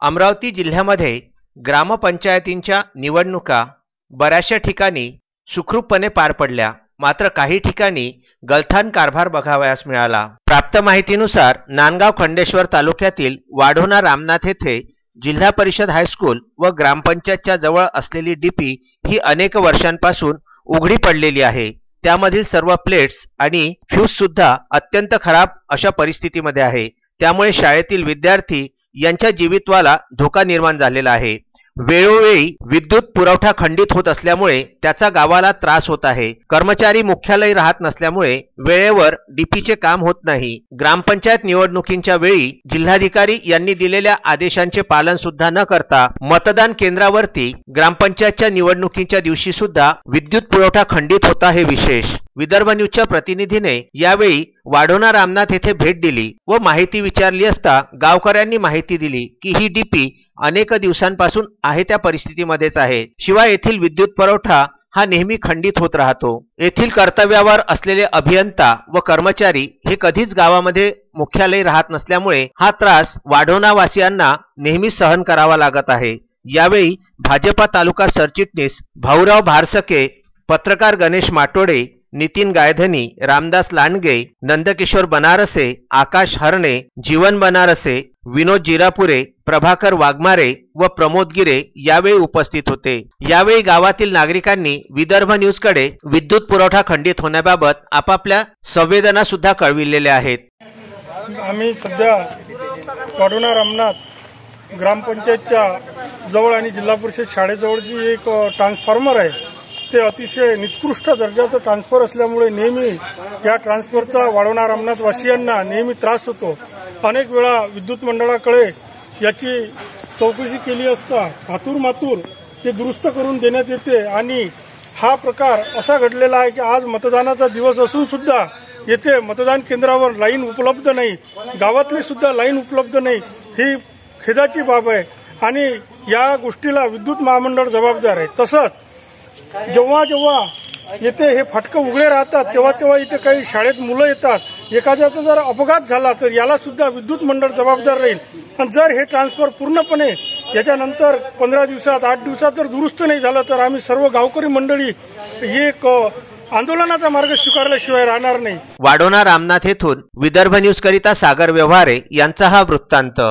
अमरावती जिल्ह्यामध्ये ग्रामपंचायतींच्या निवडणुका बऱ्याचशा ठिकाणी सुखरूपपणे पार पडल्या, मात्र काही ठिकाणी गलथान कारभार बघावयास मिळाला। प्राप्त माहितीनुसार नांदगाव खंडेश्वर तालुक्यातील वाढोणा रामनाथ येथे जिल्हा परिषद हायस्कूल व ग्रामपंचायतच्या जवळ असलेली डीपी ही अनेक वर्षांपासून उघडी पडलेली आहे। त्यामधील सर्व प्लेट्स आणि फ्यूज सुद्धा अत्यंत खराब अशा परिस्थितीमध्ये आहे। त्यामुळे शाळेतील विद्यार्थी यांच्या जीवितवाला धोका निर्माण झालेला आहे। वेळोवेळी विद्युत पुरवठा खंडित होत असल्यामुळे त्याचा गावाला त्रास होत आहे। कर्मचारी मुख्यालय राहत नसल्यामुळे वेळेवर डीपीचे काम होत नाही। ग्रामपंचायत निवडणुकींच्या वेळी जिल्हाधिकारी यांनी दिलेल्या आदेशांचे पालन सुद्धा न करता मतदान केंद्रावरती ग्रामपंचायतच्या निवडणुकीच्या दिवशी सुद्धा विद्युत पुरवठा खंडित होता हे विशेष। विदर्भ न्यूजच्या प्रतिनिधीने यावेळी वाढोणा रामनाथ येथे भेट दिली व माहिती विचारली असता गावकऱ्यांनी माहिती दिली की ही डीपी अनेक दिवसांपासून आहे त्या परिस्थितीमध्येच आहे। शिवाय येथील विद्युत पुरवठा हा नेहमी खंडित होत राहतो। येथील कर्तव्यावर असलेले अभियंता व कर्मचारी हे कधीच गावामध्ये मुख्यालय राहत नसल्यामुळे हा त्रास वाढोणावासियांना नेहमी सहन करावा लागत आहे। यावेळी भाजपा तालुका सरचिटणीस भाऊराव भारसके, पत्रकार गणेश माटोडे, नितीन गायधनी, रामदास लांडगे, नंदकिशोर बनारसे, आकाश हरणे, जीवन बनारसे, विनोद जिरापुरे, प्रभाकर वाघमारे व प्रमोद गिरे यावेळी उपस्थित होते। यावेळी गावातील नागरिकांनी विदर्भ न्यूजकडे विद्युत पुरवठा खंडित होण्याबाबत आपापल्या संवेदना सुद्धा कळविलेल्या आहेत। आम्ही सध्या वाढोणा रामनाथ ग्रामपंचायतच्या जवळ आणि जिल्हा परिषद शाळेजवळची एक ट्रान्सफॉर्मर आहे। ते अतिशय निकृष्ट दर्जाचं ट्रान्सफर असल्यामुळे नेहमी या ट्रान्सफरचा वाढोणा रामनाथ वासियांना नेहमी त्रास होतो। अनेक वेळा विद्युत मंडळाकडे याची चौकशी केली असता हातूर ते दुरुस्त करून देण्यात येते आणि हा प्रकार असा घडलेला आहे की आज मतदानाचा दिवस असून सुद्धा येथे मतदान केंद्रावर लाईन उपलब्ध नाही, गावातली सुद्धा लाईन उपलब्ध नाही। ही खेदाची बाब आहे आणि या गोष्टीला विद्युत महामंडळ जबाबदार आहे। तसंच जेव्हा जेव्हा येथे हे फाटकं उघडे राहतात तेव्हा इथे काही शाळेत मुलं येतात, एखाद्याचा जर अपघात झाला तर याला सुद्धा विद्युत मंडळ जबाबदार राहील। आणि जर हे ट्रान्सफर पूर्णपणे याच्यानंतर 15 दिवसात 8 दिवसात जर दुरुस्त नाही झालं तर आम्ही सर्व गावकरी मंडळी एक आंदोलनाचा मार्ग स्वीकारल्याशिवाय राहणार नाही। वाढोणा रामनाथ येथून विदर्भ न्यूज करिता सागर व्यवहारे यांचा हा वृत्तांत।